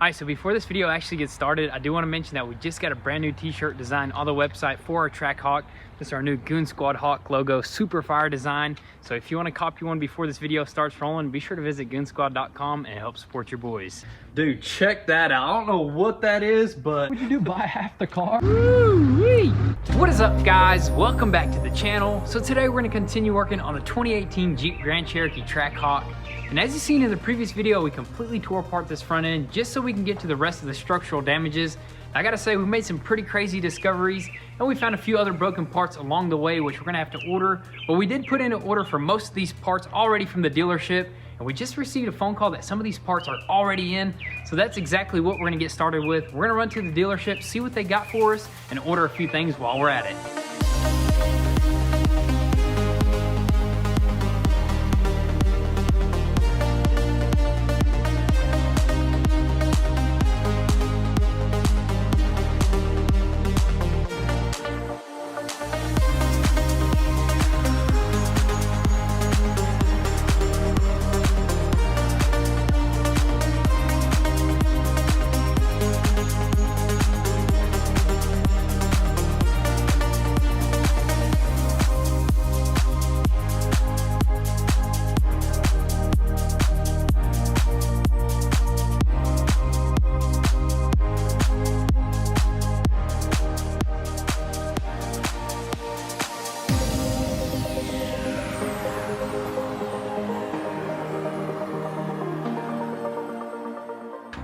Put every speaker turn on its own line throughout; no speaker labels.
Alright, so before this video actually gets started, I do want to mention that we just got a brand new t-shirt design on the website for our Trackhawk. This is our new Goon Squad Hawk logo, super fire design. So if you want to copy one before this video starts rolling, be sure to visit goonzquad.com and help support your boys.
Dude, check that out. I don't know what that is, but
What'd you do, buy half the car? Woo-wee! What is up, guys? Welcome back to the channel. So today we're going to continue working on the 2018 Jeep Grand Cherokee Trackhawk. And as you've seen in the previous video, we completely tore apart this front end just so we can get to the rest of the structural damages. I gotta say, we made some pretty crazy discoveries, and we found a few other broken parts along the way, which we're gonna have to order. But we did put in an order for most of these parts already from the dealership, and we just received a phone call that some of these parts are already in. So that's exactly what we're gonna get started with. We're gonna run to the dealership, see what they got for us, and order a few things while we're at it.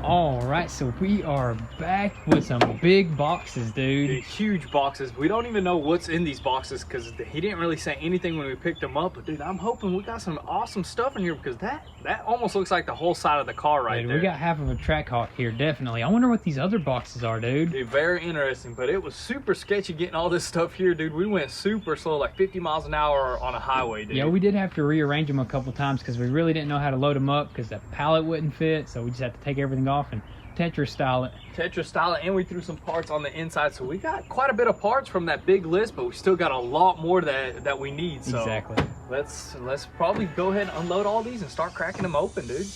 All right, so we are back with some big boxes, dude.
huge boxes. We don't even know what's in these boxes because he didn't really say anything when we picked them up. But dude, I'm hoping we got some awesome stuff in here because that almost looks like the whole side of the car right there.
We got half of a Trackhawk here, definitely. I wonder what these other boxes are, dude.
Dude, very interesting, but it was super sketchy getting all this stuff here, dude. We went super slow, like 50 miles an hour on a highway, dude.
Yeah, we did have to rearrange them a couple times because we really didn't know how to load them up because the pallet wouldn't fit. So we just had to take everything off and Tetris style it.
Tetris style it, and we threw some parts on the inside. So we got quite a bit of parts from that big list, but we still got a lot more that we need. So
exactly.
Let's probably go ahead and unload all these and start cracking them open, dude.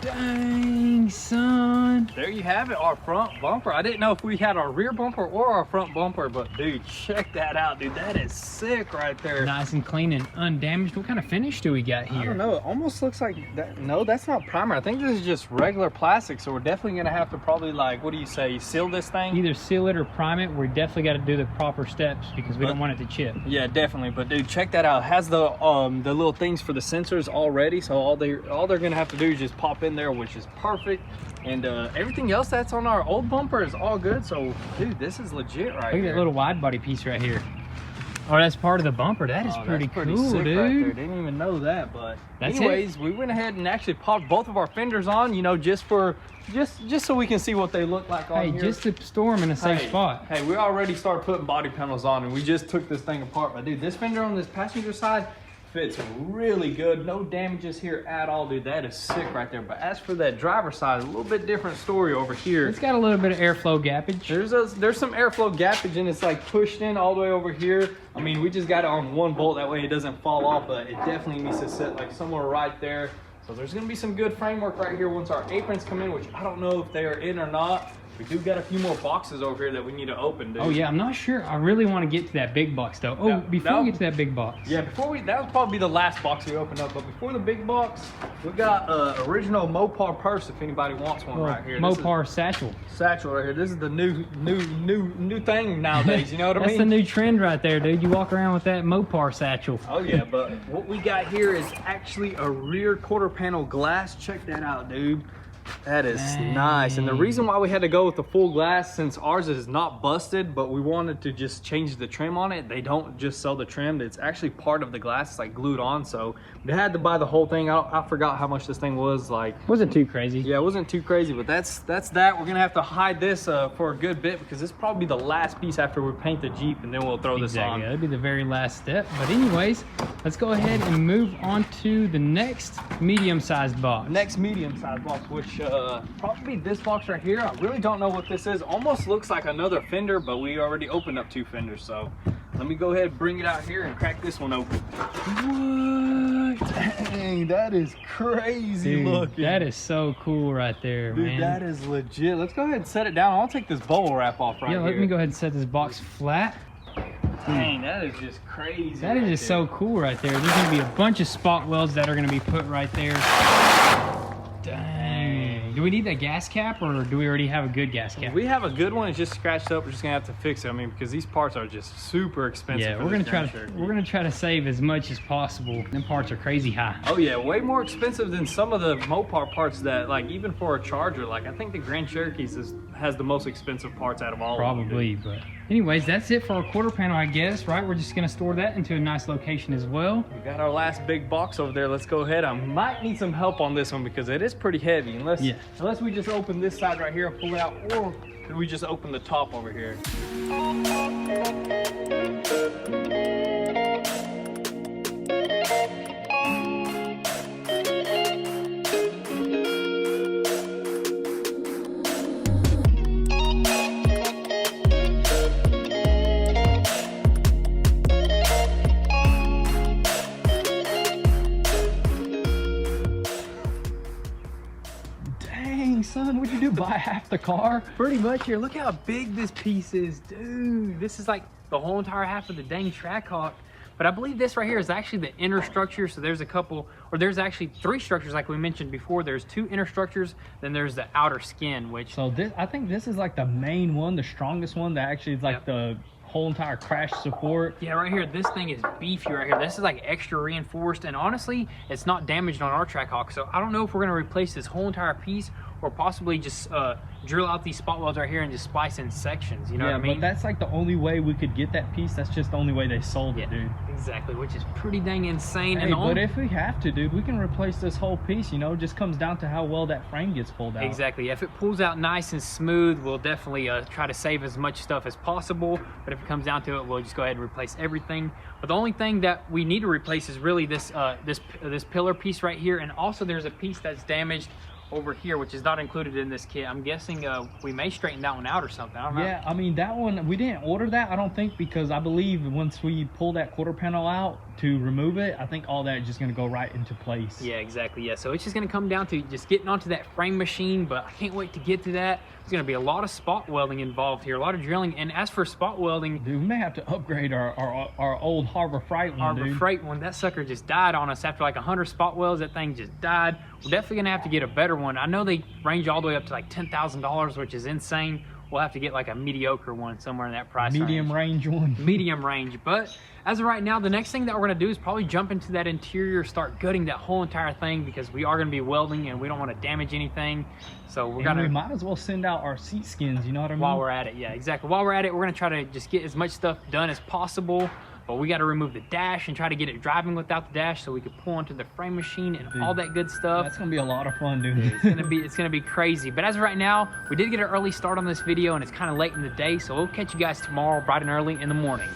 Dang, son.
There you have it, our front bumper. I didn't know if we had our rear bumper or our front bumper, but dude, check that out, dude. That is sick right there.
Nice and clean and undamaged. What kind of finish do we got here?
I don't know. It almost looks like that. No, that's not primer. I think this is just regular plastic. So we're definitely gonna have to probably, like, what do you say, seal this thing?
Either seal it or prime it. We definitely got to do the proper steps because we don't want it to chip.
Yeah, definitely. But dude, check that out. It has the little things for the sensors already. So all they're gonna have to do is just pop in there, which is perfect. And everything else that's on our old bumper is all good. So dude, this is legit right here.
Look at that little wide body piece right here. Oh, that's part of the bumper. That is pretty cool,
sick,
dude.
right there. Didn't even know that, but
that's
anyways, we went ahead and actually popped both of our fenders on, you know, just so we can see what they look like on here.
Just to store them in a safe spot.
Hey, we already started putting body panels on, and we just took this thing apart. But dude, this fender on this passenger side fits really good. No damages here at all, dude. That is sick right there. But as for that driver side, a little bit different story over here.
It's got a little bit of airflow gappage.
There's some airflow gappage, and it's like pushed in all the way over here. I mean, we just got it on one bolt, that way it doesn't fall off, but it definitely needs to sit like somewhere right there. So there's gonna be some good framework right here once our aprons come in, which I don't know if they are in or not. We do got a few more boxes over here that we need to open, dude.
Oh yeah, I'm not sure. I really want to get to that big box though. Oh, before we get to that big box.
Yeah, that would probably be the last box we opened up. But before the big box, we got original Mopar purse if anybody wants one right here.
Mopar satchel.
Satchel right here. This is the new thing nowadays. You know what I mean?
That's the new trend right there, dude. You walk around with that Mopar satchel.
Oh yeah, but what we got here is actually a rear quarter panel glass. Check that out, dude. That is
Dang.
nice. And the reason why we had to go with the full glass, since ours is not busted, but we wanted to just change the trim on it. They don't just sell the trim. It's actually part of the glass. It's like glued on. So we had to buy the whole thing. I forgot how much this thing was. Like,
Wasn't too crazy.
yeah, it wasn't too crazy, but that's that. We're gonna have to hide this for a good bit because this will probably be the last piece after we paint the Jeep, and then we'll throw this on.
That'll be the very last step. But anyways, let's go ahead and move on to the next medium-sized box.
Next medium-sized box, which probably this box right here. I really don't know what this is. Almost looks like another Fender, but we already opened up 2 Fenders. So let me go ahead and bring it out here and crack this one open. What? Dang, that is crazy.
Dude,
looking.
that is so cool right there,
Dude,
man.
that is legit. Let's go ahead and set it down. I'll take this bubble wrap off right here.
Yeah, let me go ahead and set this box flat.
Dang, that is just crazy.
That is just so cool right there. There's gonna be a bunch of spot welds that are gonna be put right there. Dang. Do we need that gas cap, or do we already have a good gas cap?
We have a good one. It's just scratched up. We're just gonna have to fix it. I mean, because these parts are just super expensive.
Yeah, we're gonna try to save as much as possible. Them parts are crazy high.
Oh yeah, way more expensive than some of the Mopar parts that, like, even for a Charger. Like, I think the Grand Cherokee's has the most expensive parts out of all
Probably,
of them.
but anyways, that's it for our quarter panel, I guess, right? We're just gonna store that into a nice location as well.
We got our last big box over there. Let's go ahead. I might need some help on this one because it is pretty heavy. Unless we just open this side right here and pull it out, or do we just open the top over here?
Son, what'd you do, buy half the car? Pretty much. Here, look how big this piece is, dude. This is like the whole entire half of the dang Trackhawk. But I believe this right here is actually the inner structure. So there's a couple, or there's actually 3 structures like we mentioned before. There's 2 inner structures, then there's the outer skin, which...
So this, I think this is like the main one, the strongest one that actually is like the whole entire crash support.
Yeah, right here, this thing is beefy right here. This is like extra reinforced, and honestly, it's not damaged on our Trackhawk. So I don't know if we're gonna replace this whole entire piece or possibly just drill out these spot welds right here and just splice in sections, you know what I mean?
But that's like the only way we could get that piece. That's just the only way they sold it, dude.
Exactly, which is pretty dang insane.
Hey, but if we have to, dude, we can replace this whole piece, you know? It just comes down to how well that frame gets pulled out.
Exactly, if it pulls out nice and smooth, we'll definitely try to save as much stuff as possible. But if it comes down to it, we'll just go ahead and replace everything. But the only thing that we need to replace is really this this pillar piece right here, and also there's a piece that's damaged over here, which is not included in this kit. I'm guessing we may straighten that one out or something. I don't know.
Yeah, I mean, that one, we didn't order that, I don't think, because I believe once we pull that quarter panel out to remove it, I think all that is just going to go right into place.
Yeah, exactly. Yeah, so it's just going to come down to just getting onto that frame machine, but I can't wait to get to that. There's going to be a lot of spot welding involved here, a lot of drilling. And as for spot welding,
dude, we may have to upgrade our old Harbor Freight one,
Harbor Freight one. That sucker just died on us after like 100 spot welds. That thing just died. We're definitely going to have to get a better one. I know they range all the way up to like $10,000, which is insane. We'll have to get like a mediocre one somewhere in that price
range one.
Medium range. But as of right now, the next thing that we're going to do is probably jump into that interior, start gutting that whole entire thing, because we are going to be welding and we don't want to damage anything. So we're going to...
we might as well send out our seat skins, you know what I mean?
While we're at it, yeah, exactly. While we're at it, we're going to try to just get as much stuff done as possible. But we got to remove the dash and try to get it driving without the dash, so we can pull onto the frame machine and all that good stuff.
That's gonna be a lot of fun, dude.
It's gonna be crazy. But as of right now, we did get an early start on this video, and it's kind of late in the day, so we'll catch you guys tomorrow bright and early in the morning.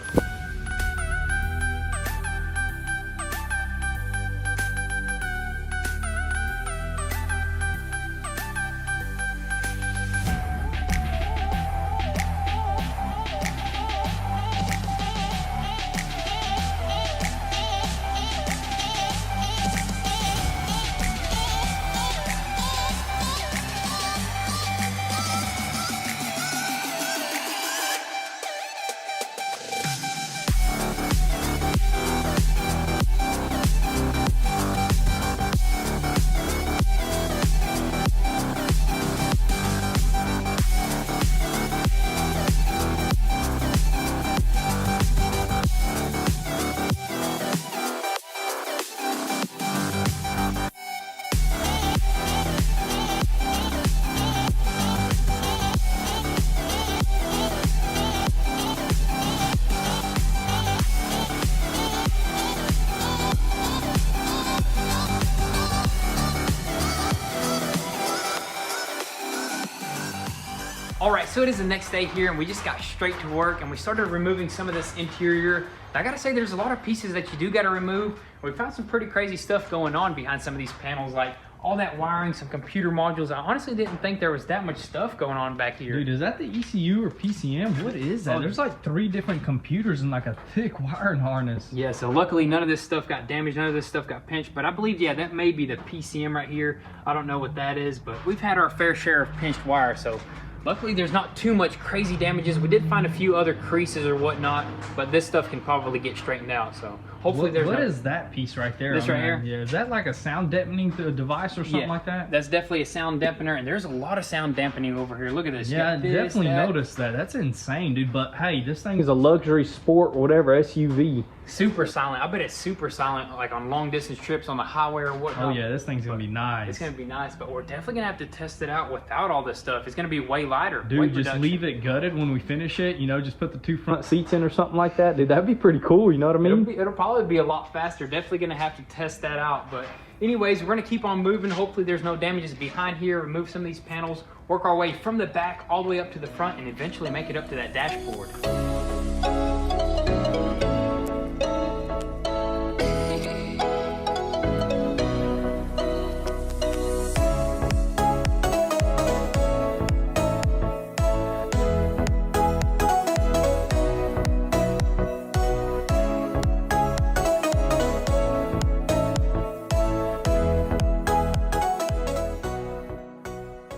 All right, so it is the next day here and we just got straight to work and we started removing some of this interior. I gotta say there's a lot of pieces that you do gotta remove. We found some pretty crazy stuff going on behind some of these panels, like all that wiring, some computer modules. I honestly didn't think there was that much stuff going on back here.
Dude, is that the ECU or PCM? What is that? There's like 3 different computers and like a thick wiring harness.
Yeah, so luckily none of this stuff got damaged, none of this stuff got pinched, but I believe, yeah, that may be the PCM right here. I don't know what that is, but we've had our fair share of pinched wire, so luckily there's not too much crazy damages. We did find a few other creases or whatnot, but this stuff can probably get straightened out, so hopefully there's
What is that piece right there?
This right here?
Yeah, is that like a sound dampening device or something like that?
That's definitely a sound dampener, and there's a lot of sound dampening over here. Look at this.
Yeah, I definitely noticed that. That's insane, dude. But hey, this thing is a luxury sport, whatever, SUV.
Super silent. I bet it's super silent, like on long distance trips on the highway or whatnot.
Oh yeah, this thing's gonna be nice.
It's gonna be nice, but we're definitely gonna have to test it out without all this stuff. It's gonna be way lighter.
Dude, just leave it gutted when we finish it. You know, just put the 2 front seats in or something like that. Dude, that'd be pretty cool. You know what I mean?
It'll probably be a lot faster. Definitely gonna have to test that out. But anyways, we're gonna keep on moving. Hopefully there's no damages behind here. Remove some of these panels, work our way from the back all the way up to the front, and eventually make it up to that dashboard.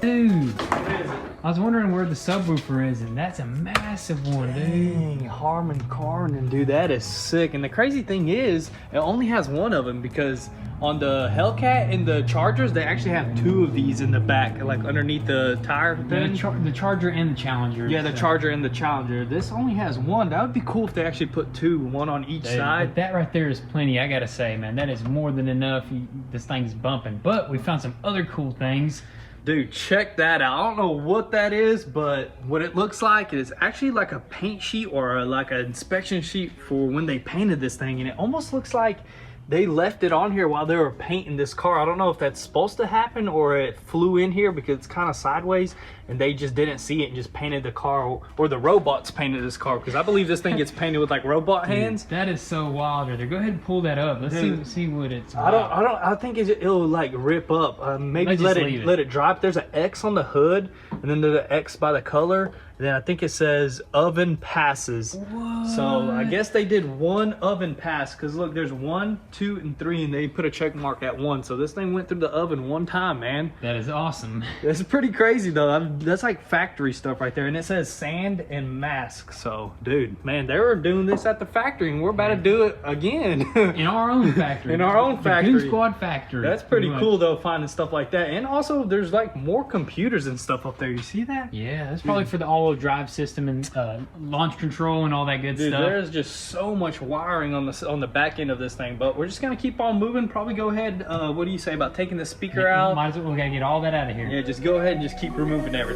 Dude, I was wondering where the subwoofer is, and that's a massive one, dude.
Dang, Harman Kardon, dude, that is sick. And the crazy thing is, it only has 1 of them because on the Hellcat and the Chargers, they actually have 2 of these in the back, like underneath the tire thing.
The Charger and the Challenger.
Yeah, the Charger and the Challenger. This only has 1. That would be cool if they actually put 2, 1 on each side.
But that right there is plenty, I gotta say, man. That is more than enough. This thing's bumping. But we found some other cool things.
Dude, check that out. I don't know what that is, but what it looks like is actually like a paint sheet or like an inspection sheet for when they painted this thing. And it almost looks like they left it on here while they were painting this car. I don't know if that's supposed to happen or it flew in here because it's kind of sideways and they just didn't see it and just painted the car, or the robots painted this car, because I believe this thing gets painted with like robot hands.
Dude, that is so wild. Go ahead and pull that up. Let's see what it's
about. I think it'll like rip up. Maybe let it drop. There's an X on the hood, and then there's an X by the color, and then I think it says oven passes.
What?
So I guess they did 1 oven pass, because look, there's 1, 2, and 3, and they put a check mark at 1. So this thing went through the oven 1 time, man.
That is awesome.
That's pretty crazy though. That's like factory stuff right there, and it says sand and mask. So dude, man, they were doing this at the factory, and we're about to do it again
in our own factory.
In our own factory,
the Goon Squad factory.
That's pretty cool though, finding stuff like that. And also there's like more computers and stuff up there. You see that?
Yeah, that's probably for the all-wheel drive system and launch control and all that good stuff.
There's just so much wiring on the back end of this thing, but we're just gonna keep on moving. Probably go ahead, what do you say about taking the speaker out?
Might as well, we gotta get all that out of here.
Yeah, just go ahead and just keep removing everything.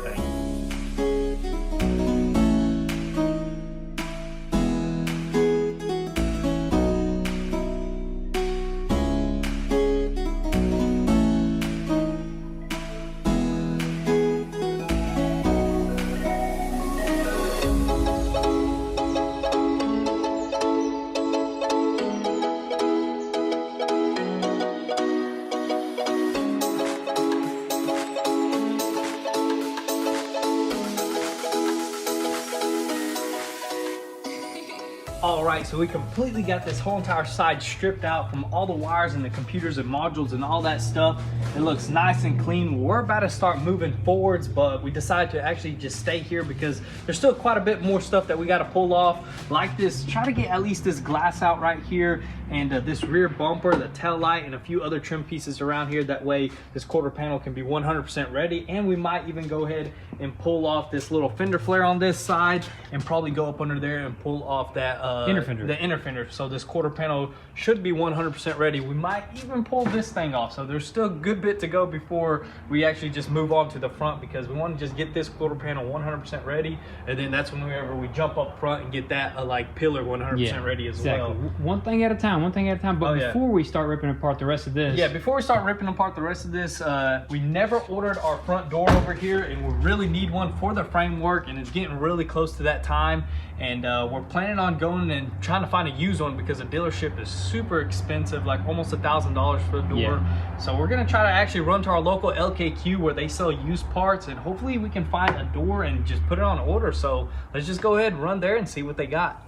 All right, so we completely got this whole entire side stripped out from all the wires and the computers and modules and all that stuff. It looks nice and clean. We're about to start moving forwards, but we decided to actually just stay here because there's still quite a bit more stuff that we got to pull off, like this. Try to get at least this glass out right here, and this rear bumper, the tail light, and a few other trim pieces around here. That way this quarter panel can be 100% ready. And we might even go ahead and pull off this little fender flare on this side, and probably go up under there and pull off that the inner fender. So this quarter panel should be 100% ready. We might even pull this thing off. So there's still good
bit to go before we actually just move on to the front, because we want to just get this quarter panel 100% ready, and then that's whenever we jump up front and get that like pillar 100% ready as well.
One thing at a time, but before we start ripping apart the rest of this,
before we start ripping apart the rest of this, we never ordered our front door over here, and we really need one for the framework, and it's getting really close to that time, and we're planning on going and trying to find a used one, because the dealership is super expensive, like almost $1,000 for the door. So we're gonna try to actually run to our local LKQ where they sell used parts, and hopefully we can find a door and just put it on order. So let's just go ahead and run there and see what they got.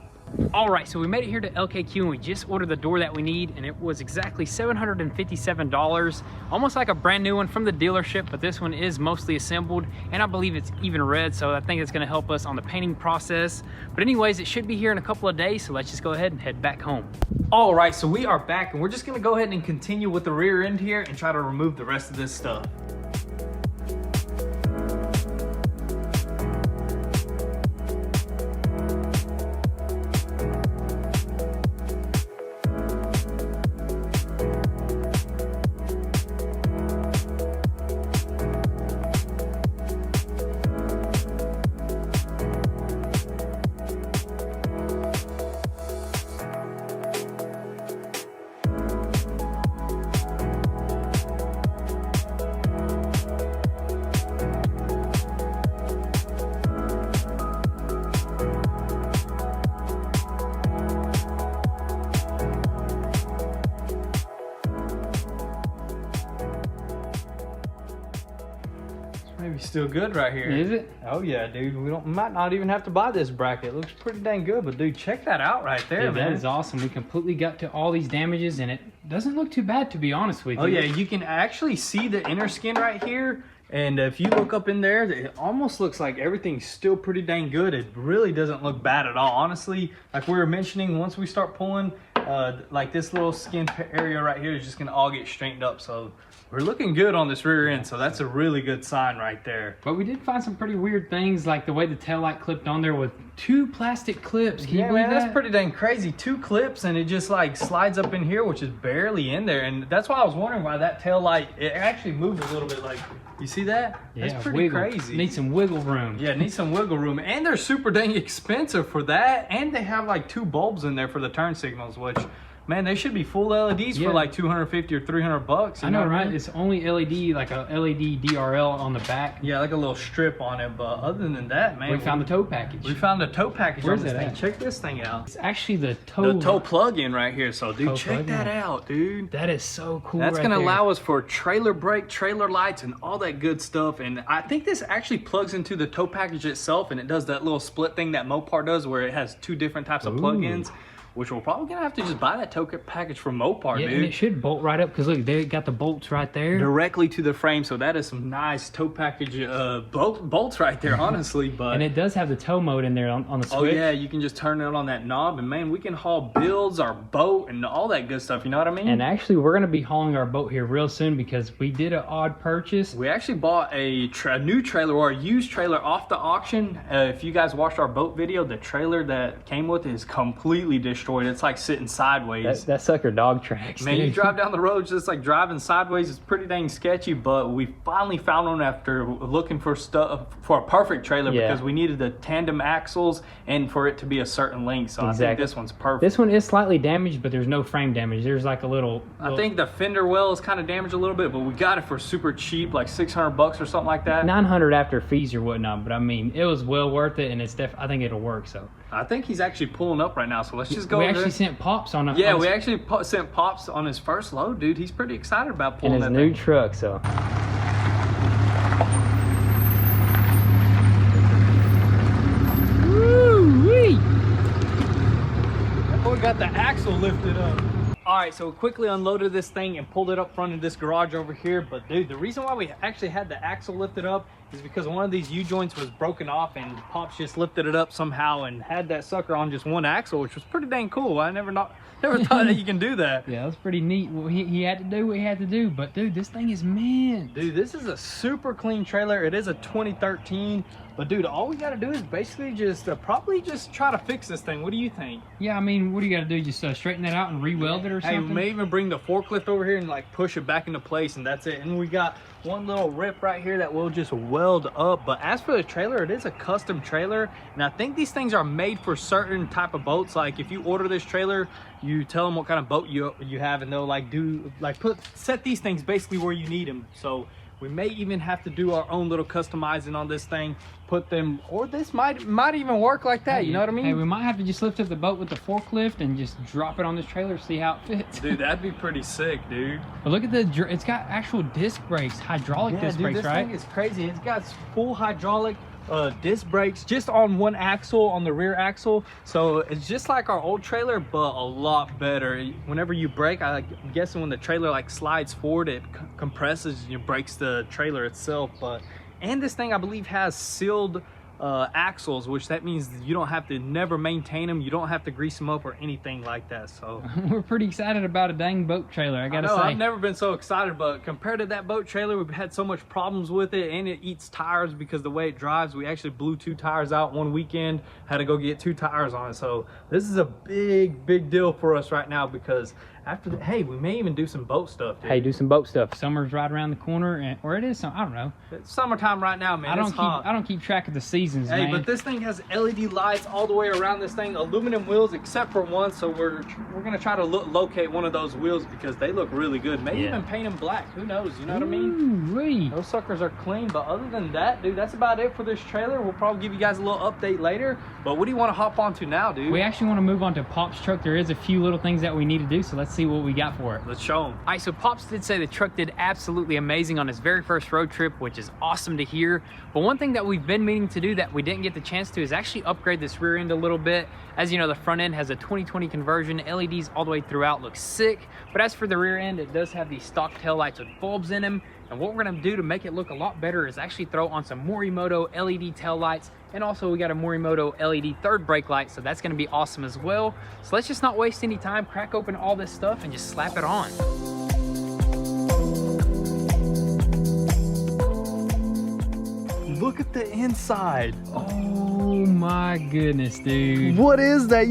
All right, so we made it here to LKQ and we just ordered the door that we need, and it was exactly $757, almost like a brand new one from the dealership, but this one is mostly assembled, and I believe it's even red, so I think it's gonna help us on the painting process. But anyways, it should be here in a couple of days, so let's just go ahead and head back home.
All right, so we are back, and we're just gonna go ahead and continue with the rear end here and try to remove the rest of this stuff. Maybe still good right here.
Is it?
Oh yeah, dude. We might not even have to buy this bracket. It looks pretty dang good, but dude, check that out right there, man.
That is awesome. We completely got to all these damages, and it doesn't look too bad, to be honest with you.
Oh yeah, you can actually see the inner skin right here, and if you look up in there, it almost looks like everything's still pretty dang good. It really doesn't look bad at all, honestly. Like we were mentioning, once we start pulling, like this little skin area right here is just gonna all get straightened up. So we're looking good on this rear end, so that's a really good sign right there.
But we did find some pretty weird things, like the way the taillight clipped on there with 2 plastic clips. Can you believe that?
That's pretty dang crazy. 2 clips, and it just like slides up in here, which is barely in there. And that's why I was wondering why that taillight, it actually moved a little bit. Like, you see that?
Yeah,
that's pretty crazy.
Need some wiggle room.
Yeah, need some wiggle room. And they're super dang expensive for that. And they have like 2 bulbs in there for the turn signals, which, man, they should be full LEDs for like 250 or 300 bucks.
I know, right? It's only LED, like a LED DRL on the back.
Yeah, like a little strip on it. But other than that, man,
we found the tow package.
We found the tow package.
Where's
on this
that
thing.
at?
Check this thing out.
It's actually the tow
plug-in right here. So, dude, check that out, dude.
That is so cool.
That's gonna allow us for trailer brake, trailer lights, and all that good stuff. And I think this actually plugs into the tow package itself, and it does that little split thing that Mopar does, where it has 2 different types of plug-ins. Which we're probably gonna have to just buy that tow package from Mopar, dude.
And it should bolt right up, because look, they got the bolts right there.
Directly to the frame, so that is some nice tow package bolts right there, honestly. But
and it does have the tow mode in there on the switch.
Oh yeah, you can just turn it on that knob, and man, we can haul builds, our boat, and all that good stuff, you know what I mean?
And actually, we're gonna be hauling our boat here real soon, because we did an odd purchase.
We actually bought a new trailer, or a used trailer, off the auction. If you guys watched our boat video, the trailer that came with it is completely destroyed. It's like sitting sideways.
That sucker dog tracks.
Man, you drive down the road just like driving sideways. It's pretty dang sketchy, but we finally found one after looking for stuff for a perfect trailer, because we needed the tandem axles and for it to be a certain length. So I think this one's perfect.
This one is slightly damaged, but there's no frame damage. There's like a little.
I think the fender well is kind of damaged a little bit, but we got it for super cheap, like 600 bucks or something like that.
900 after fees or whatnot, but I mean, it was well worth it, and it's I think it'll work. So
I think he's actually pulling up right now, so let's just go.
We actually sent Pops on a.
Yeah, we actually sent Pops on his first load, dude. He's pretty excited about pulling that
in his new truck, so. Woo-wee!
That boy got the axle lifted up. All right, so we quickly unloaded this thing and pulled it up front of this garage over here. But dude, the reason why we actually had the axle lifted up is because one of these U-joints was broken off, and Pops just lifted it up somehow and had that sucker on just one axle, which was pretty dang cool. I never thought that you can do that.
Yeah, that was pretty neat. Well, he had to do what he had to do, but dude, this thing is mint.
Dude, this is a super clean trailer. It is a 2013. But dude, all we gotta do is basically just probably just try to fix this thing. What do you think?
Yeah, I mean, what do you got to do? Just straighten that out and re-weld it or
Hey,
something?
we may even bring the forklift over here and like push it back into place, and that's it. And we got one little rip right here that we'll just weld up. But as for the trailer, it is a custom trailer, and I think these things are made for certain type of boats. Like if you order this trailer, you tell them what kind of boat you have, and they'll like set these things basically where you need them. So we may even have to do our own little customizing on this thing, put them, or this might even work like that. You know what I mean?
Hey, we might have to just lift up the boat with the forklift and just drop it on this trailer, see how it fits.
Dude, that'd be pretty sick, dude.
But look at it's got actual disc brakes, hydraulic disc brakes,
this
right?
thing is crazy. It's got full hydraulic disc brakes just on one axle, on the rear axle. So it's just like our old trailer, but a lot better. Whenever you brake, I'm guessing when the trailer like slides forward, it compresses and it brakes the trailer itself. And this thing, I believe, has sealed axles, which that means you don't have to never maintain them, you don't have to grease them up or anything like that. So
we're pretty excited about a dang boat trailer, I gotta say.
I've never been so excited, but compared to that boat trailer, we've had so much problems with it, and it eats tires because the way it drives. We actually blew 2 tires out one weekend, had to go get 2 tires on it. So this is a big deal for us right now, because after the, hey, we may even do some boat stuff, dude.
Hey, do some boat stuff. Summer's right around the corner, or it is some, I don't know.
It's summertime right now, man.
I don't keep track of the seasons,
hey,
man.
but this thing has LED lights all the way around this thing, aluminum wheels except for one. So we're gonna try to locate one of those wheels because they look really good. Maybe even paint them black. Who knows? You know what I mean?
Ooh-wee.
Those suckers are clean. But other than that, dude, that's about it for this trailer. We'll probably give you guys a little update later. But what do you want to hop onto now, dude?
We actually want to move on to Pop's truck. There is a few little things that we need to do, so let's see what we got for it.
Let's show them.
All right, so Pops did say the truck did absolutely amazing on his very first road trip, which is awesome to hear. But one thing that we've been meaning to do that we didn't get the chance to is actually upgrade this rear end a little bit. As you know, the front end has a 20/20 conversion, LEDs all the way throughout, looks sick. But as for the rear end, it does have these stock tail lights with bulbs in them. And what we're gonna do to make it look a lot better is actually throw on some Morimoto LED tail lights. And also we got a Morimoto LED third brake light, so that's gonna be awesome as well. So let's just not waste any time, crack open all this stuff and just slap it on.
Look at the inside.
Oh my goodness, dude.
What is that?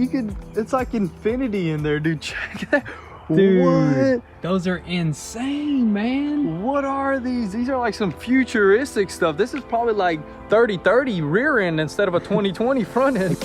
It's like infinity in there, dude. Check that.
Dude,
what?
Those are insane, man.
What are these? These are like some futuristic stuff. This is probably like 30/30 rear end instead of a 20/20 front end.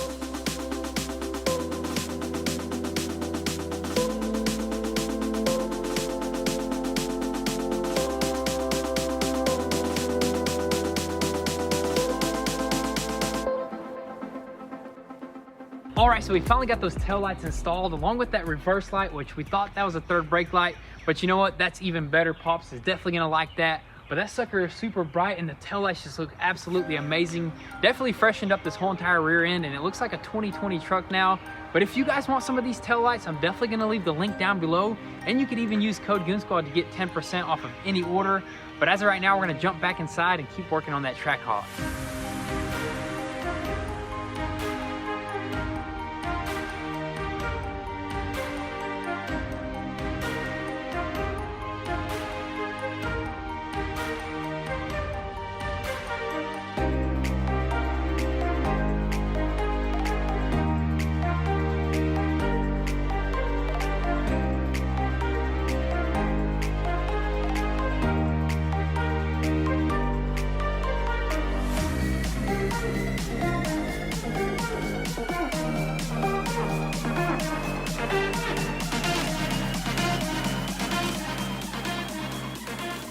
All right, so we finally got those tail lights installed along with that reverse light, which we thought that was a third brake light, but you know what? That's even better. Pops is definitely gonna like that. But that sucker is super bright and the tail lights just look absolutely amazing. Definitely freshened up this whole entire rear end, and it looks like a 20/20 truck now. But if you guys want some of these tail lights, I'm definitely gonna leave the link down below, and you could even use code goonzquad to get 10% off of any order. But as of right now, we're gonna jump back inside and keep working on that Trackhawk.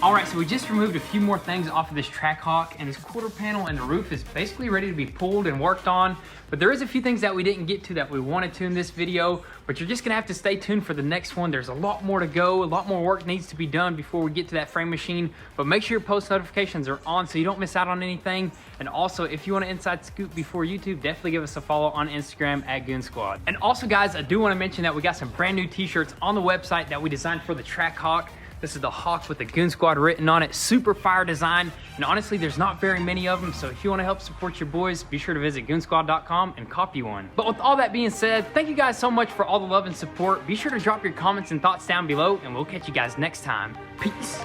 All right, so we just removed a few more things off of this Trackhawk, and this quarter panel and the roof is basically ready to be pulled and worked on. But there is a few things that we didn't get to that we wanted to in this video, but you're just gonna have to stay tuned for the next one. There's a lot more to go, a lot more work needs to be done before we get to that frame machine. But make sure your post notifications are on so you don't miss out on anything. And also, if you want an inside scoop before YouTube, definitely give us a follow on Instagram at goonzquad. And also guys, I do wanna mention that we got some brand new t-shirts on the website that we designed for the Trackhawk. This is the Hawk with the goonzquad written on it. Super fire design. And honestly, there's not very many of them. So if you want to help support your boys, be sure to visit goonzquad.com and copy one. But with all that being said, thank you guys so much for all the love and support. Be sure to drop your comments and thoughts down below, and we'll catch you guys next time. Peace.